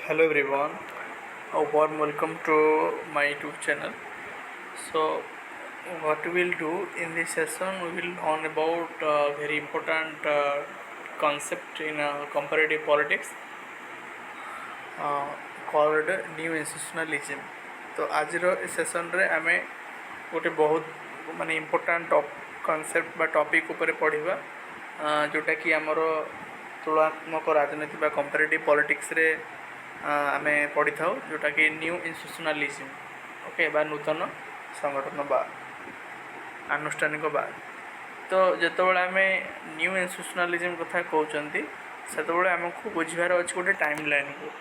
Hello everyone, a warm welcome to my YouTube channel. So, what we will do in this session, we will learn about very important concept in comparative politics uh, called new institutionalism. तो आज session रे आमे गोटे बहुत माने important concept बा topic ऊपर पढ़िबा जोटा कि आमर तुलनात्मक राजनीति बा कंपैरेटिव पॉलिटिक्स रे आमे पढ़ी थाउ जोटा कि न्यू इंस्टीट्यूशनलिज्म ओके बा नूतन संगठन बा आनुष्ठानिक बा तो जेतबेले आमे न्यू इंस्टीट्यूशनलिज्म कथा कहउचंती सेतबेले हमकु बुझिबार अछि गोटे टाइमलाइन को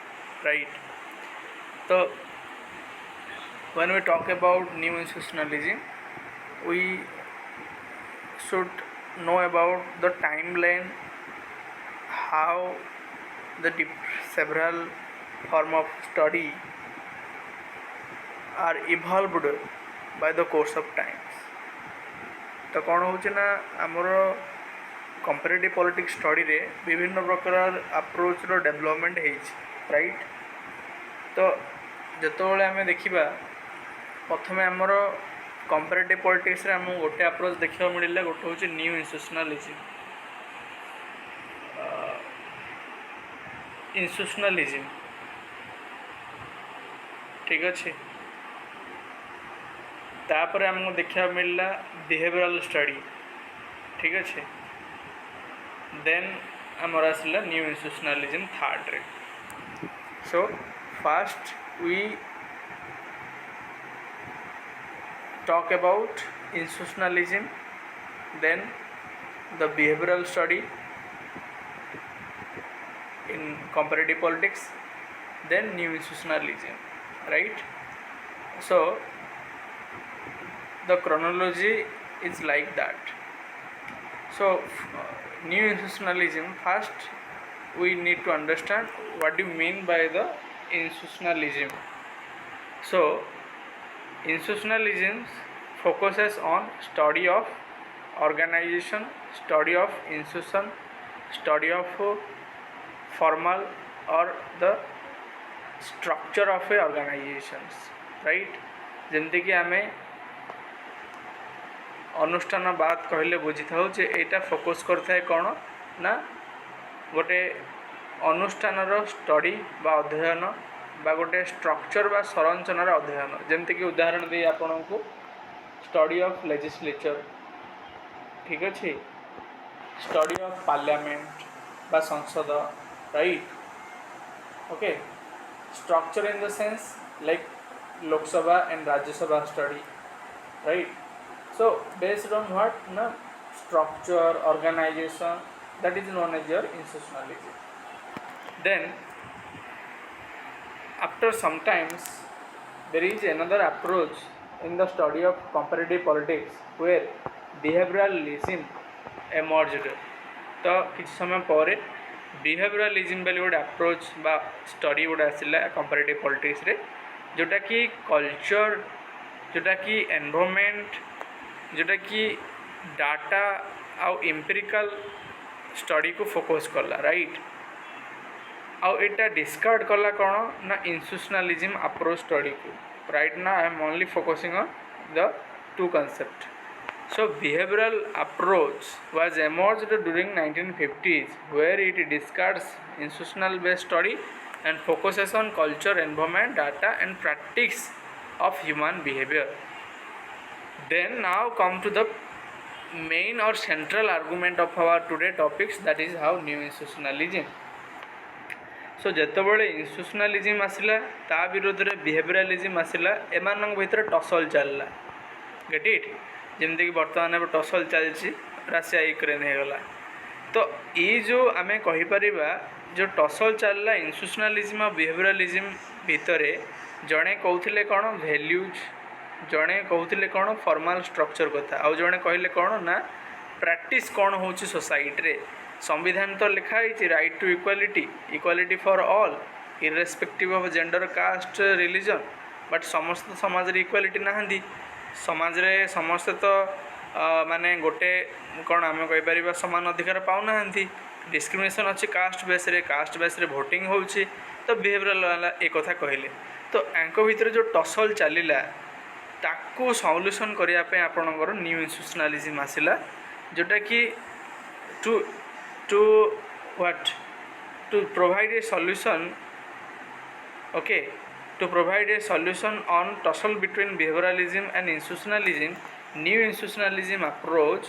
राइट तो when we talk about new institutionalism we should know about the timeline how the several form of study are evolved by the course of times तो कौन होचे ना आमर कंपैरेटिव पॉलिटिक्स स्टडी रे विभिन्न प्रकार अप्रोच रो डेवलपमेंट हेछि राइट तो जेतोबेले आमे देखिबा प्रथमे आमर कंपैरेटिव पॉलिटिक्स रे हम गोटे अप्रोच देखा मिलला गोटे होचे न्यू इंस्टीट्यूशनलिज्म ठीक अच्छे तापर हमको देखा मिलला बिहेवियरल स्टडी ठीक अच्छे देन आमर आसला न्यू इंस्टीट्यूशनलिज्म थर्ड रे so first we talk about institutionalism, then the behavioral study in comparative politics, then new institutionalism, right? So the chronology is like that. So new institutionalism, first we need to understand what do you mean by the institutionalism. So institutionalism focuses on study of organization, study of institution, study of formal or the structure of a organizations, right? जमती कि आमे अनुष्ठान बात कहले बुझी थाउ जे एटा focus करता है कौन ना गोटे अनुष्ठान स्टडी बा अध्ययन बा गोटे स्ट्रक्चर बा संरचनार अध्ययन जमती कि उदाहरण दे आपण को स्टडी ऑफ लेजिस्लेचर ठीक अच्छे स्टडी ऑफ पार्लियामेंट बा sansad right okay structure in the sense like Lok Sabha and Rajya Sabha study right so based on what ना structure organisation that is known as your institutionalism then after sometimes there is another approach in the study of comparative politics where behavioralism emerged तो किसी समय पर behavioralism बेले गोटे approach बा study गोटे आसला comparative politics रे जोटा कि कल्चर जोटा कि एनवायरनमेंट जोटा कि डाटा आउ एम्पिरिकल स्टडी को फोकस करला राइट आउ एटा डिस्कार्ड कला कौन ना इंस्टीट्यूशनलिज्म अप्रोच स्टडी को राइट ना I am only focusing on the two concept so behavioural approach was emerged during 1950s where it discards institutional based study and focuses on culture environment data and practice of human behavior then now come to the main or central argument of our today topics that is how new institutionalism so जितेबाला institutionalism आसला ता विरोध में behaviourism आसला एमान भीतर tussle चलला get it जमती कि बर्तमान अब टसल चलती राशिया यूक्रेन होगला तो ये जो आम कहीपर जो टसल चलला इंस्टीट्यूशनलिज्म और बिहेवियरलिज्म भितर जड़े कहते कौन वैल्यूज जड़े कहते कौन फॉर्मल स्ट्रक्चर कथा आउ जड़े कहले कौन ना प्रैक्टिस कौन हो सोसाइटी रे संविधान तो लिखाई right to equality for all irrespective of gender caste religion but समस्त समाज रे इक्वालिटी नहांती समाज रे समस्त तो माने गोटे कौन आम कहीपर समान अधिकार पाऊना डिस्क्रिमिनेशन अच्छी कास्ट बेस रे भोटिंग होउछि तो बिहेवियरल वाला एक कथा कहले तो आंको भितर जो टसल चलिला ताकू सॉल्यूशन करिया पे आपनकर न्यू इंस्टीट्यूशनलिज्म आसिला जोटा कि to to what to provide a solution okay to provide a solution on tussle between behavioralism and institutionalism. New institutionalism approach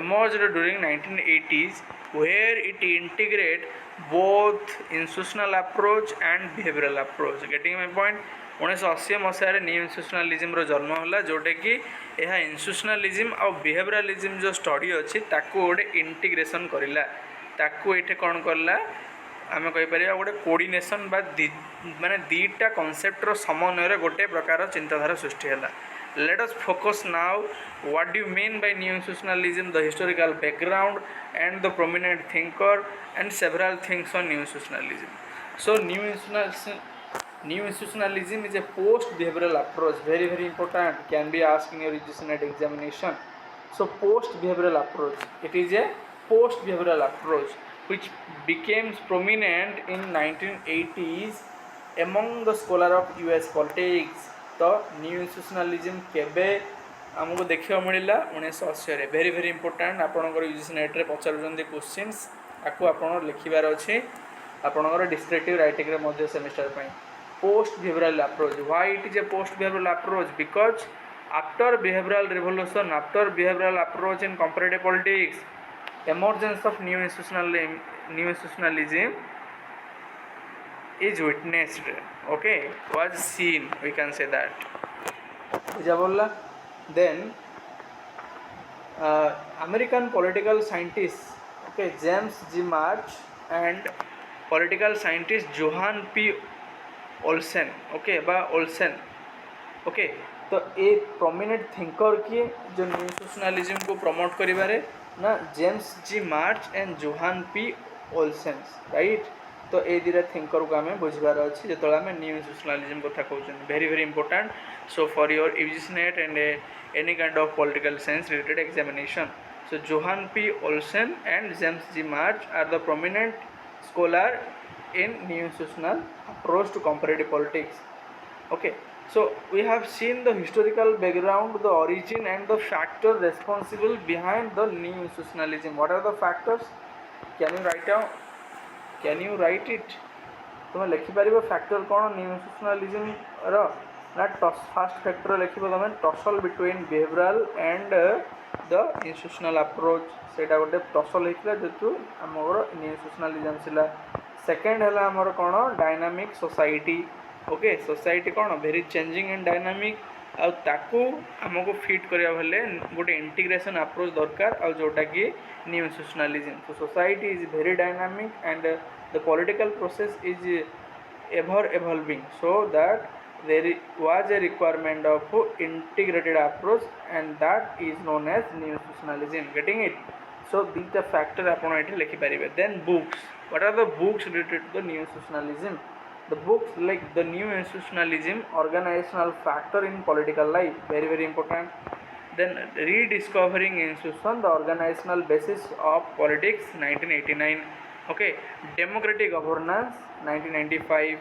emerged during 1980s where it integrate both institutional approach and behavioral approach. Getting my point? 1980 Masih new institutionalism जन्म होला जोटा कि यह institutionalism और behaviourism जो study अच्छी ताकू गोटे इंटीग्रेशन करला ताकू ये कौन करला आम कहीपर गोटे कोऑर्डिनेशन बा माने दीटा कॉन्सेप्टर समन्वय गोटे प्रकार चिंताधारा सृष्टि है. Let us focus now what do you mean by new institutionalism, the historical background and the prominent thinker and several things on new institutionalism. So new institutionalism is a post behavioural approach, very important, can be asked in your UGC examination. So post behavioral approach, it is a post behavioral approach which became prominent in 1980s among the scholar of US politics. तो new institutionalism केबे आमको देखा मिलला 1980 रे. very important आपनकर UGC net रे पचारुचंदी questions आकु आपन लिखिबार अछि आपनकर डिस्क्रिप्टिव राइटिंग रे मध्ये सेमेस्टर पई. Post behavioural approach, why it is a post behavioural approach? Because after behavioural revolution, after behavioural approach in comparative politics, emergence of new institutionalism is witnessed, okay, was seen, we can say that. Then American political scientist, okay, James G. March and political scientist Johann P. Olsen, okay, बा Olsen, okay, तो ये prominent thinker किए जो new institutionalism को promote करिबारे ना James G March and Johan P Olsen, right. तो ये दुटा थिंकर को आम बुझार अच्छे जो आम न्यू इंस्टीट्यूशनलिज्म कथा कहते हैं. very important. So for your UGC NET and any kind of political science related examination, so Johann P. Olsen and James G. March are the prominent scholar in new institutional approach to comparative politics. Okay, so we have seen the historical background, the origin and the factor responsible behind the new institutionalism. What are the factors? Can you write down? Can you write it? तुम लिखिपर factor कौन new institutionalism ना first factor लिख तुम tussle between behavioural and the institutional approach से गोटे tussle होता जेहतु आमर new institutionalism सिला. सेकेंड है आमर कौन डायनामिक सोसाइटी, ओके, सोसाइटी कौन वेरी चेंजिंग एंड डायनामिक आकू आमको फिट करा बेले गोटे इंटीग्रेशन अप्रोच दरकार आ जोटा कि न्यू इंस्टीट्यूशनलिज्म. तो society is very dynamic and the political process is ever evolving, so that there was a requirement of integrated approach and that is known as new institutionalism. Getting it? So these are factor आपण एठी लिखि परिबे. Then books, what are the books related to the new institutionalism? The books like the new institutionalism, organizational factor in political life, very important. Then rediscovering institution, the organizational basis of politics, 1989. Okay, democratic governance, 1995.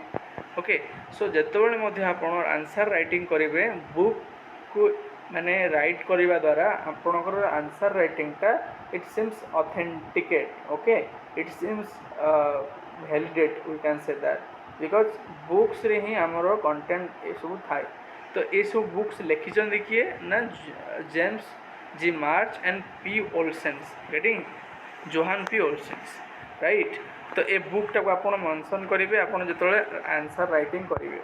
Okay, so जेतबेले मध्ये आपण answer writing करिवे book को माने right करिवा द्वारा आपणकर answer writing टा it seems authenticate, okay, it seems validate, we can say that, because books रे ही आमर कंटेंट ये सब थाए. तो ये सब बुक्स लिखिछन किए ना James G March and P Olsens. Getting? Johan P Olsens, right. तो ये बुकटा को आपण मेंशन करेंगे आप जो आंसर राइटिंग करेंगे.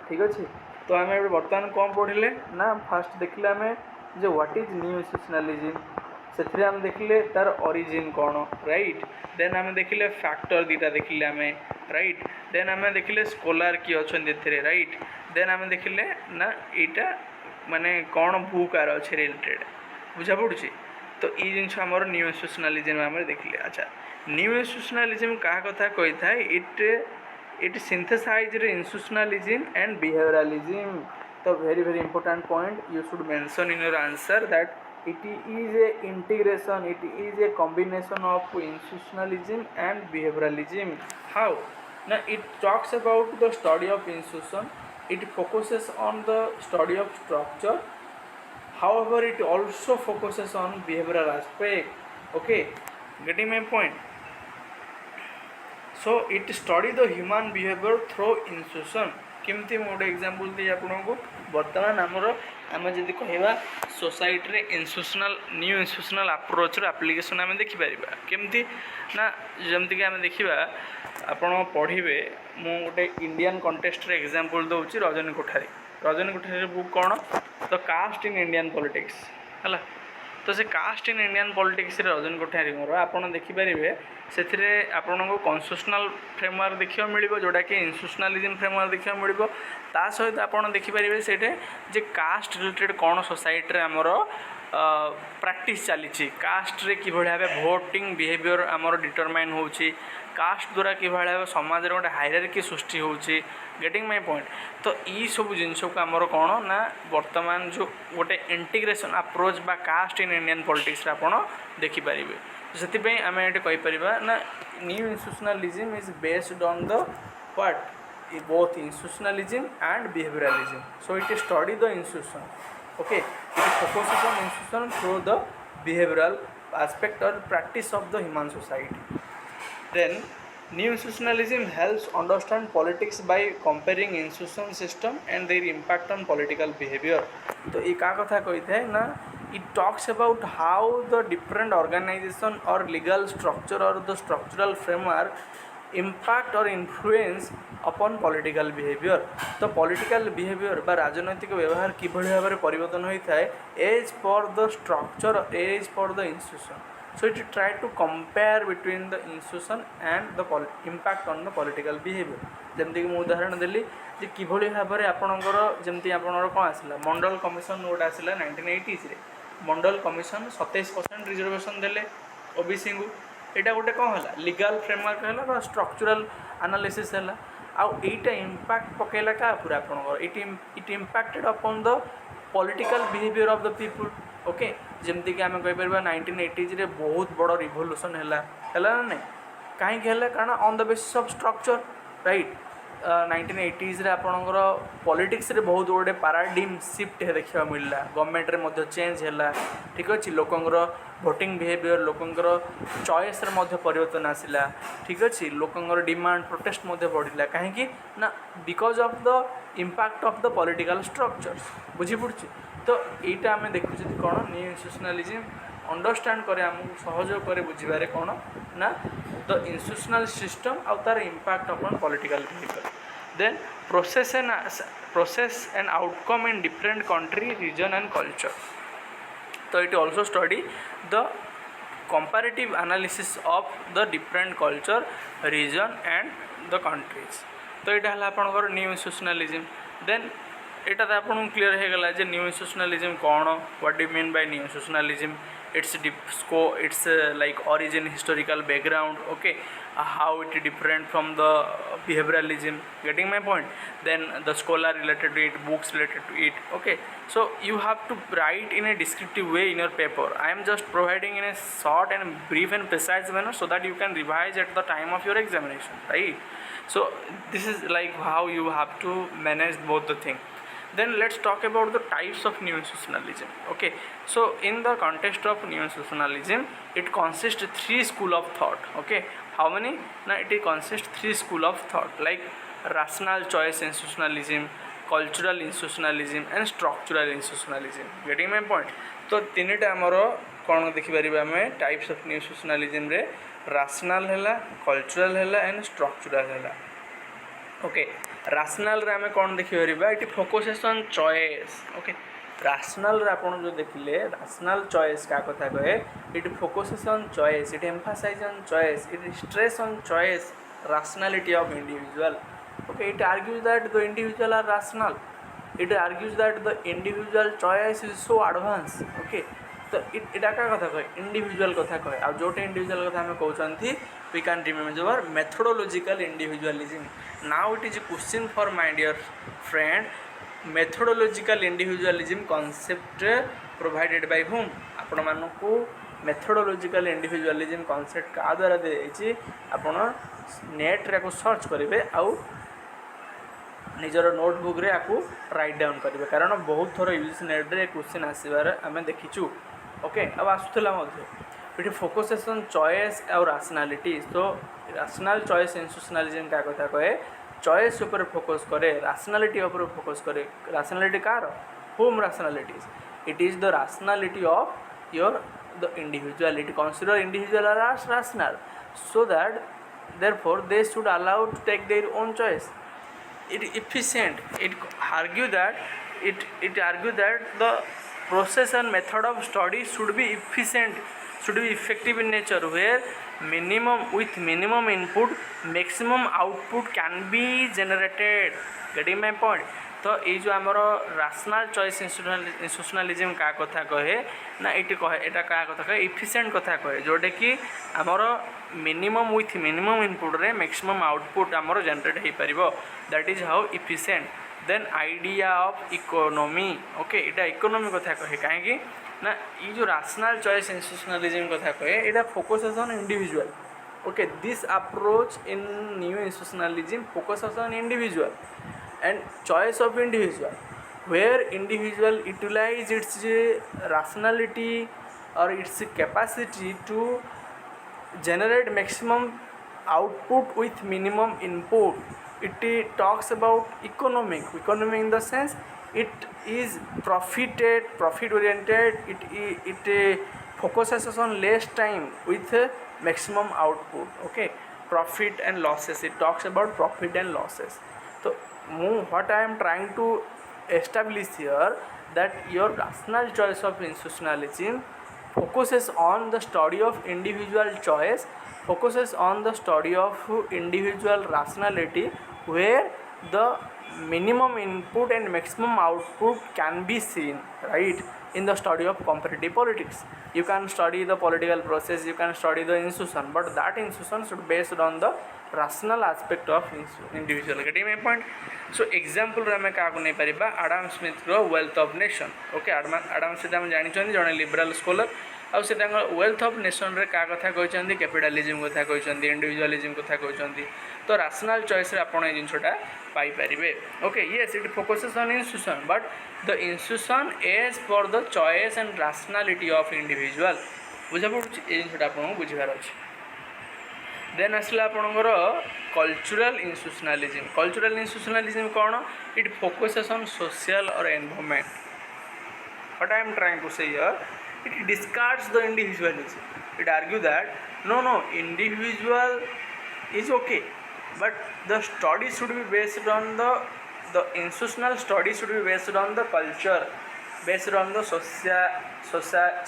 ठीक अच्छे. तो आम बर्तमान कौन पढ़ले ना फास्ट देखले आम जो व्हाट इज न्यू इंस्टीट्यूशनलिज्म, से आम देखले तार ओरिजिन कौन, राइट. देन आम देखले फैक्टर दीटा देखले आम, राइट. देन आम देखले स्कॉलर किए अच्छे, राइट. देन आम देखले ना यहाँ माने कौन बुक आर अच्छे रिलेटेड बुझा पड़ी. तो ये जिन आम न्यू इंस्टीट्यूशनलिज्म आम देखले. अच्छा, न्यू इंस्टीट्यूशनलिज्म क्या कथा कही था, it synthesize institutionalism and behavioralism. तो very important point you should mention in your answer that it is a integration, it is a combination of institutionalism and behavioralism. How? Now it talks about the study of institution, it focuses on the study of structure, however it also focuses on behavioral aspect. Okay, getting my point? So it study the human behavior through institution. केमती मैं गोटे example दी आपको बर्तमान आमर आम जदि कहवा society रे इंस्टीट्यूशनल न्यू इंस्टीट्यूशनल अप्रोच रो एप्लीकेशन आम देखिपर केमती ना जमती कि आम देखा आपण पढ़े मु गोटे इंडियन कंटेस्ट रे एग्जांपल दूसरी रजनी कोठारी बुक कौन the caste in Indian politics है। तो से कास्ट इन इंडियन पॉलिटिक्स रे रजनी कोठारी आपड़ देखिपारे से आपन को कन्स्टिट्यूशनल फ्रेमवर्क देखा मिल जोटा कि इंस्टीट्यूशनलिज्म फ्रेमवर्क देखा मिल ता सहित आपड़ देखिपारे से जे कास्ट रिलेटेड कौन सोसाइटी आमर प्रैक्टिस चली कास्ट रे कि भाव भोटिंग बिहेवियर आमर डिटरमाइन होची कास्ट द्वारा कि भाव समाज गोटे हायरार्की सृष्टि होची। Getting my point. तो ये सब जिनस को आमर कौन ना वर्तमान जो गोटे इंटीग्रेशन अप्रोच बा कास्ट इन इंडियन पॉलिटिक्स आपड़ देखिपारे। से आम ये कहीपर ना new institutionalism is based on the what both institutionalism and behaviourism. So it study the institution. Okay, it focuses on institution through the behavioral aspect or practice of the human society. Then new institutionalism helps understand politics by comparing institution system and their impact on political behavior. तो ये क्या कथा कहते हैं ना it talks about how the different organization or legal structure or the structural framework impact or influence upon political behavior। तो political behavior बा राजनैतिक व्यवहार किभଳି भाବରେ परिवर्तन होता है as per the structure as per the institution. So it try to compare between the institution and the impact on the political behaviour. जमती कि मुझे उदाहरण देली जे किभଳି भाବରେ आपणकर जमती आपणकर कौन आसला मंडल कमिशन गोटे आसला 1980 रे मंडल कमिशन 27% रिजर्वेशन देले ओबीसी को। एटा गोटे कौन है लीगल फ्रेमवर्क है स्ट्रक्चरल एनालिसिस है आउ एटा इम्पैक्ट पकेला क्या पूरा आपनकर it impacted upon the political behaviour of the people. Okay जमती कि आम कहीपर 1980 रे बहुत बड़ रिवोल्यूशन है ना नहीं कहीं कारण on the basis of structure right. 1980s रे आपणकर पॉलिटिक्स रे बहुत गोटे पैराडाइम शिफ्ट देखा मिलला गवर्नमेंट रे मध्य चेंज है ठीक अच्छे लोकंर भोटिंग बिहेवियर लोकंर चॉइस रे मध्य परिवर्तन आसिला ठीक अच्छे लोकंर डिमांड प्रोटेस्ट मध्य बढ़िला कहीं ना because of the impact of the political structures बुझी पड़ी। तो यहाँ आम देखुचे कौन न्यू इंस्टीट्यूशनलिज्म अंडरस्टैंड करे आमको सहयोग करे बुझे कौन ना द इंस्टीट्यूशनल सिस्टम आउ तार impact upon political behaviour. Then process and outcome in different country region and culture. तो it also study the comparative analysis of the different culture region and the countries। तो यहाँ है आपंकर new institutionalism. Then यहाँ तो आपको clear हो गला जे न्यू इंस्टीट्यूशनलिज्म कौन what do mean by new institutionalism it's like origin historical background okay how it different from the behavioralism। Getting my point. Then the scholar related to it books related to it okay. So you have to write in a descriptive way in your paper. I am just providing in a short and brief and precise manner so that you can revise at the time of your examination, right? So this is like how you have to manage both the thing. Then let's talk about the types of new institutionalism. Okay, so in the context of new institutionalism it consists 3 school of thought. Okay, how many? Now it consists 3 school of thought like rational choice institutionalism, cultural institutionalism and structural institutionalism. Getting my point. तो तीनटा आमर कौन देखिपर आम types of new institutionalism रे rational है cultural है and structural है। Okay rational रे आम कौन देखिपर ये focuses on choice. Okay rational रे आपन जो देखिले रैशनल चॉइस का कथा कहे it focuses on choice it emphasise on choice it stress on choice rationality of individual। Okay, it argues that the individual are rational, it argues that the individual choice is so advanced। Okay, तो इटा क्या कथा कहे individual कथा कहे आ Jote individual कथा हमें कहते we can remember methodological individualism. Now it is question for my dear friend methodological individualism concept provided by whom आपण मानकु मेथोडोलॉजिकल इंडिविजुअलिज्म कॉन्सेप्ट का द्वारा दे जाइए आपण नेट रे को सर्च करेंगे आउ निजर नोटबुक रे आपको राइट डाउन करेंगे कारण बहुत थर यूज नेट रे क्वेश्चन आसबार आम देखीचु ओके अब आसूला ये फोकस ऑन चॉइस और रैशनैलिटी तो रैशनल चॉइस इंस्टीट्यूशनलिज्म क्या कथा कहे चॉइस ऊपर फोकस करे रैशनैलिटी ऊपर फोकस करे रैशनैलिटी कार होम rationalities it is the rationality of your the individuality consider individual as rational so that therefore they should allow to take their own choice it efficient it argue that the process and method of study should be efficient should be effective in nature where minimum input maximum output can be generated getting my point तो ये जो आमर rational choice institutionalism क्या कथा कहे ना ये कहे यहाँ क्या कथा कहे इफिशिएंट कथा कहे जोटा कि आमर मिनिमम इनपुट रे मैक्सिमम आउटपुट आमर जनरेट हो पार that is how efficient then idea of economy okay यहाँ इकोनॉमी कथा कहे कहीं ना ये जो रैशनल चॉइस इंस्टीट्यूशनलिज्म कथा कहे यहाँ focus on individual okay this approach in new institutionalism focus on individual and choice of individual where individual utilize its rationality or its capacity to generate maximum output with minimum input it talks about economic in the sense it is profit oriented it focuses on less time with maximum output okay profit and losses it talks about profit and losses so what I am trying to establish here that your rational choice of institutionalism focuses on the study of individual choice focuses on the study of individual rationality where the minimum input and maximum output can be seen right in the study of comparative politics you can study the political process you can study the institution but that institution should be based on the rational aspect of individual getting my point so example रे हमें क्या नहीं परिबा Adam Smith रो wealth of nation okay Adam Smith हम जानि छन जने लिबरल स्कॉलर आ से वेल्थ ऑफ नेशन रे का कथा कहचंदी कैपिटलिज्म कथा कहचंदी इंडिविजुअलिज्म कथा कहचंदी तो रैशनल चॉइस रे आपण ए जिंसटा पाई परिबे okay yes it focuses on institution but the institution as for the choice and rationality of individual बुझा पड़ुछि ए जिंसटा आपण बुझिबार अछि देन आसला आपणकर कल्चरल इंस्टीट्यूशनलिज्म कौन इट फोकसेस ऑन सोशल और environment what I am trying to say here it discards the individualism it argue that no individual is okay but the study should be based on the institutional study should be based on the culture based on the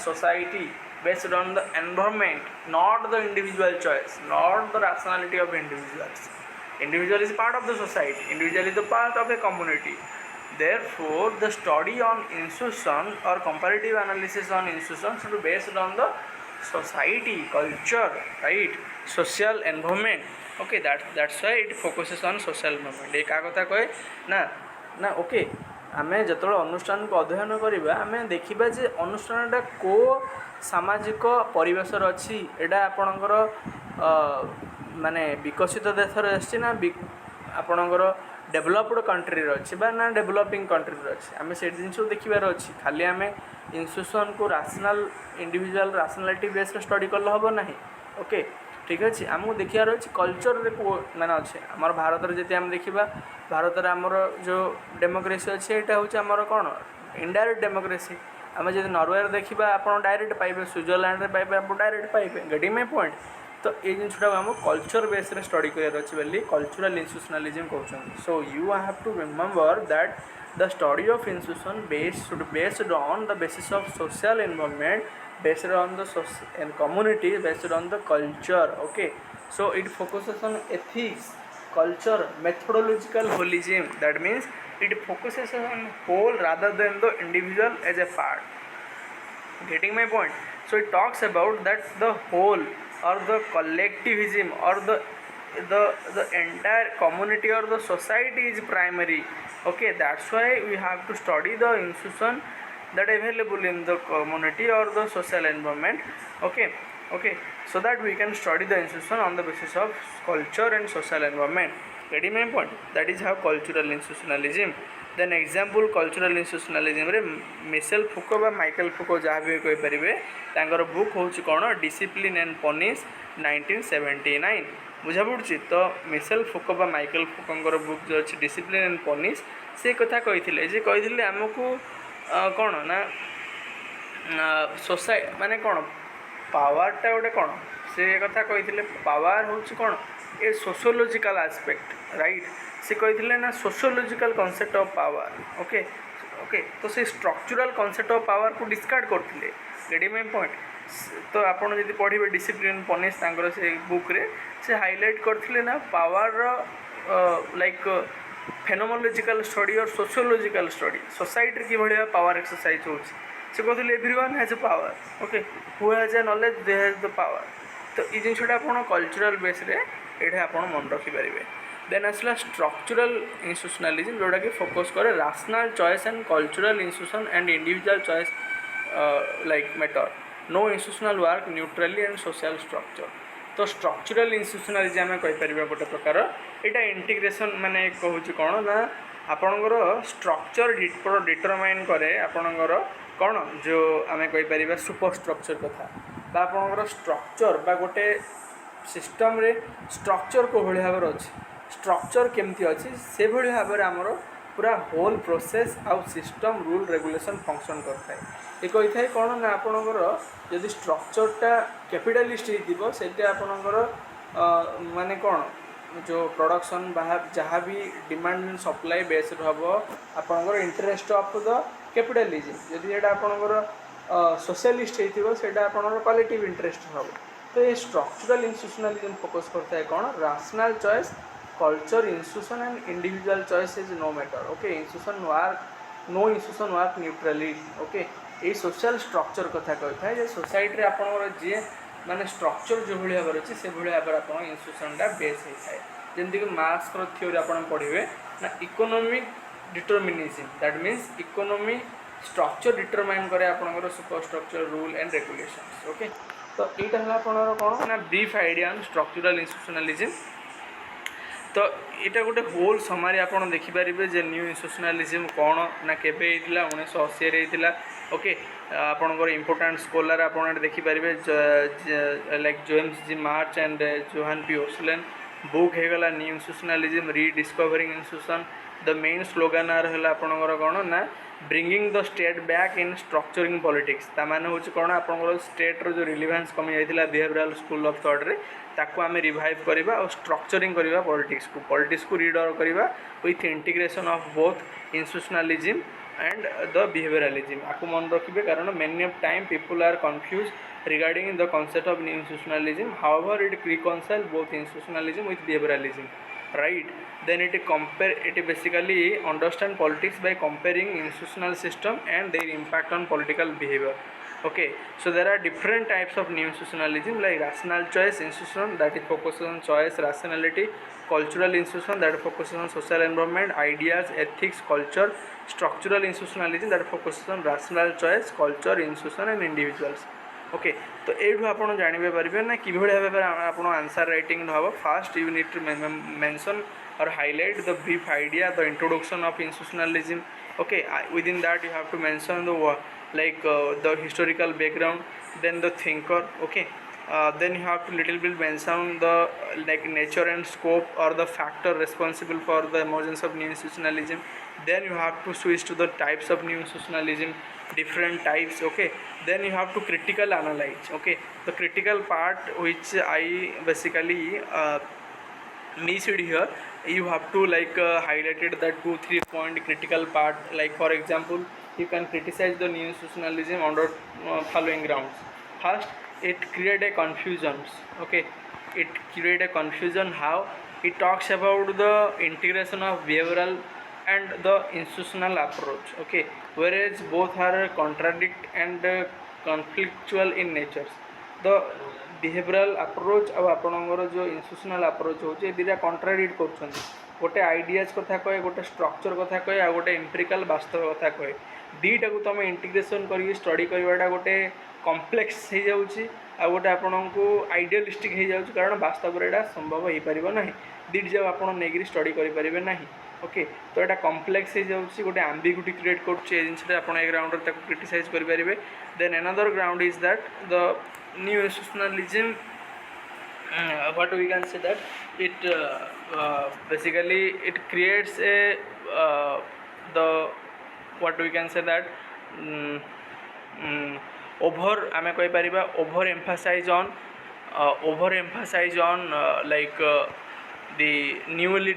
society based on the environment not the individual choice not the rationality of individuals individual is part of the society individual is the part of a community therefore the study on institution or comparative analysis on institution should be based on the society culture right social environment okay that's why it focuses on social environment एक कथा कहे ना okay आमे जतबे अनुष्ठान को अध्ययन करिबा आमे देखिबा जे अनुष्ठानटा को सामाजिक परिवेशर अच्छी एटा आपणकर माने विकसित देशर अच्छी ना आपणकर डेभलप्ड कंट्री अच्छी बा ना डेभलपिंग कंट्री अच्छी आम से जिन देखार अच्छी खाली आम इंस्टीट्यूशन को rational individual rationality base study कले हम ना ओके ठीक अच्छे आमको देखार अच्छी कल्चर माने अच्छे आम भारत जी आम देखा भारत आमर जो डेमोक्रेसी अच्छे यहाँ हूँ आमर कौन इनडायरेक्ट डेमोक्रेसी आम जब नॉर्वे देखा आप डायरेक्ट पाइबे स्विट्जरलैंड रे पाइबे आप डायरेक्ट पाइबे गेटिंग माय पॉइंट तो ये जिनटा आम कल्चर बेस स्टडी कर कल्चरल इंस्टीट्यूशनलिज्म कहते so you have to remember that the study of institution should based on the basis of social environment based on the and community based on the culture okay so it focuses on ethics culture methodological holism that means it focuses on whole rather than the individual as a part getting my point so it talks about that the whole or the collectivism or the entire community or the society is primary okay that's why we have to study the institution that available in the community or the social environment. Okay, so that we can study the institution on the basis of culture and social environment. Getting my point? That is how cultural institutionalism. Then example cultural institutionalism रे Michel फुको बा Michael फुको जहाँ भी कही पारे तांकर book हूँ कौन discipline and punish 1979 बुझा पड़ी। तो मिशेल फुको बा माइकल फुकोंकर बुक जो अच्छी डिसिप्लिन एंड पनिश से कथा कही आमको कौन ना सोसाइ माने कौन पावरटा गोटे कौन से कथा कही पावर हूँ कौन ए सोशियोलॉजिकल एस्पेक्ट राइट से कही ना sociological concept of power. Okay okay तो से स्ट्रक्चरल कॉन्सेप्ट ऑफ पावर को डिस्कार्ड करते गेटिंग माय पॉइंट। तो आपड़ जब पढ़े डिसिप्लिन पनिश से बुक रे से हाईलाइट करते ना पावर लाइक फेनोमोलॉजिकल स्टडी और सोशियोलॉजिकल स्टडी सोसाइटी की भाया पावर एक्सरसाइज हो कहते everyone has a power. Okay who has a knowledge they has the power. तो ये जिनटा आप कल्चरल बेस रे ये आप मन रखिपारे। देन आसला स्ट्रक्चरल इंस्टीट्यूशनलिज्म जोटा कि फोकस करे rational choice and cultural institution and individual choice like matter no institutional work neutrally and social structure. तो स्ट्रक्चरल इंस्टीट्यूशनलिज्म आम कहीपर गोटे प्रकार यहाँ इंटीग्रेशन माने कहूँ कौन ना आपणकर स्ट्रक्चर डिटरमाइन करे आपणकर कौन जो आम कहीपर सुपर स्ट्रक्चर कथा बा आपणकर स्ट्रक्चर बा गोटे सिस्टम रे स्ट्रक्चर को भाई भाव अच्छी स्ट्रक्चर केमती अच्छी से भाई भाव में आमर पूरा होल प्रोसेस आउ सिस्टम रूल रेगुलेशन फंक्शन करता है। ये कही था कौन ना आपणकर जदि स्ट्रक्चरटा कैपिटालिस्ट होता आपणकर माने कौन जो प्रोडक्शन जहाँ भी डिमांड एंड सप्लाई बेस्ड हम आपणकर इंटरेस्ट ऑफ द कैपिटलिज्म जदि ये आपणकर सोशलिस्ट होता आपणकर कलेक्टिव इंटरेस्ट हम। तो ये स्ट्रक्चरल इंस्टीट्यूशनलिज्म फोकस करता है कौन rational choice culture institution and individual choice is no matter. Okay institution work no institution work neutrally. Okay ये सोशल स्ट्रक्चर कथा कही था सोसाइटी आपंकर जी माने स्ट्रक्चर जो भाई भाव अच्छे से भाई भाव आप इंस्टीट्यूशनटा बेस होता है। जमीक मार्क्स थ्योरी आप पढ़े ना economic determinism that means economy structure determine करे आपंकर super structure rule and regulations. Okay तो यहाँ है आपंकर कौन ना brief idea on structural institutionalism. तो यहाँ गोटे होल समारी आप देखिपारे जे न्यू इंस्टीट्यूशनलिज्म कौन ना केबे 1980 होता। ओके आपंकर इम्पोर्टाट स्कॉलर आप देखिपारे like James G March and Johan P ओसलेन बुक होगला new institutionalism rediscovering institution. The main slogan are है आपंकर कौन ना bringing the state back in structuring politics ताने हूँ कौन आपंकर स्टेट्र जो रिलीवेंस कमी जाता बिहेवियरल स्कूल ऑफ थॉट रे ताकू आम रिवाइव करवा और स्ट्रक्चरिंग करवा पॉलिटिक्स को रीड करवा with integration of both institutionalism and the behaviouralism. आपको मन रखिए कारण many of time people are confuse regarding the concept of new institutionalism. However, it reconciles both institutionalism with behavioralism, right? Then it basically understand politics by comparing institutional system and their impact on political behavior. Okay, so there are different types of new institutionalism like rational choice institution that is focuses on choice rationality, cultural institution that focuses on social environment ideas ethics culture, structural institutionalism that focuses on rational choice culture institution and individuals. Okay तो you आप जानवे पारे ना कि भाव आप answer writing हम first you need to mention और highlight the brief idea the introduction of institutionalism. Okay within that you have to mention the like the historical background then the thinker. Okay then you have to little bit mention the like nature and scope or the factor responsible for the emergence of new institutionalism. Then you have to switch to the types of new institutionalism different types. Okay then you have to critical analyze. Okay the critical part which I basically missed here you have to like highlighted that 2-3 point critical part like for example you can criticize the new institutionalism under following grounds. First it create a confusion. Okay it create a confusion how it talks about the integration of behavioral and the institutional approach. Okay whereas both are contradict and conflictual in nature. The behavioral approach और आपणकर जो institutional approach होचे दिरा contradict करछन गोटे ideas कथा कहे गोटे structure कथा कहे आ गोटे एम्पिरिकल वास्तव कथा कहे दुईटा को तुम इंटीग्रेशन करके स्टडी करवाटा गोटे कम्प्लेक्स हो जाऊँगी आ गोटे आपण को आइडियालिस्टिक हो जाऊँ कारण वास्तव में यहाँ संभव हो पार ना दुईट जब आप नहीं स्टडी करेंगे ना ओके तो यहाँ कम्प्लेक्स हो जाऊँगी गोटे आम्बिग्यूटी क्रिएट करुँचे जिनसे आप ग्राउंड क्रिटिसाइज करेंगे then another ground is that the new institutionalism what we can say that it basically it creates a the what we can say that over आमे कहि परिबा over emphasize on like the newly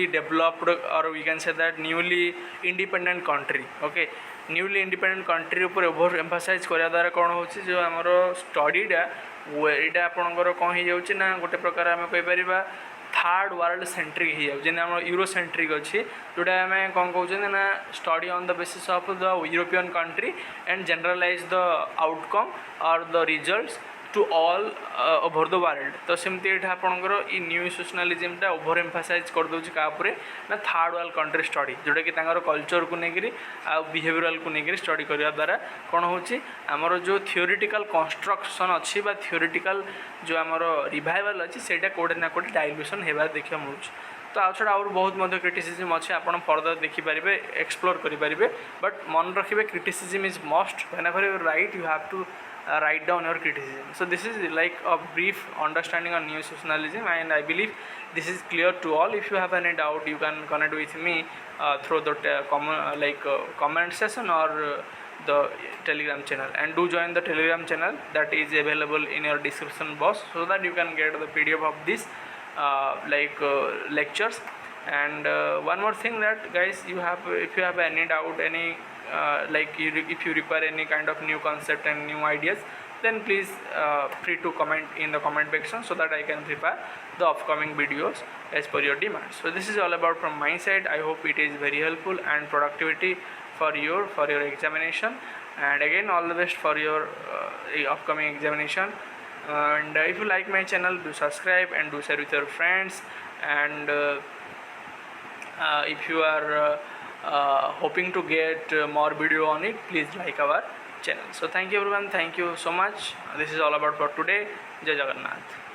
developed or we can say that newly independent country okay newly independent country ऊपर over emphasise करा द्वारा कौन हो जो आमर स्टडीटा यहाँ आपंकर कौन हो जाऊँ ना गोटे प्रकार आम कहीपर थर्ड वर्ल्ड सेंट्रिक हो जाए जमी आम यूरो सेंट्रिक अच्छी जोटा आम कौन कहते ना study on the basis of the European country and generalise the outcome और the results to all over the world तो सेमती ये आपंकर इ न्यू इंस्टीट्यूशनलिज्मटा ओभर एम्फासाइज कर दूसरी क्या ना थर्ड वर्ल्ड कंट्री स्टडी जोटा कि कल्चर को लेकर आ बिहेवियरल को लेकर स्टडी करने द्वारा कौन हो आमर जो थियोरिटिकल कंस्ट्रक्शन अच्छी बा थियोरिटिकल जो आमर रिवाइवल अच्छी से कौटे ना कौटे डाइल्यूशन होबार देखा मिलूँ तो आउ छड़ा और बहुत क्रिटिसिजम अच्छे आप फर्दर देखिपारे एक्सप्लोर करेंगे बट मन रखिए criticism is must whenever you write you have to write down your criticism. So this is like a brief understanding on new institutionalism and I believe this is clear to all. If you have any doubt you can connect with me through the comment session or the telegram channel and do join the telegram channel that is available in your description box so that you can get the pdf of this lectures and one more thing that guys if you have any doubt any if you require any kind of new concept and new ideas then please free to comment in the comment section so that I can prepare the upcoming videos as per your demands. So this is all about from my side. I hope it is very helpful and productivity for your examination and again all the best for your upcoming examination and if you like my channel do subscribe and do share with your friends and if you are hoping to get more video on it please like our channel. So thank you everyone, thank you so much. This is all about for today. Jai Jagannath.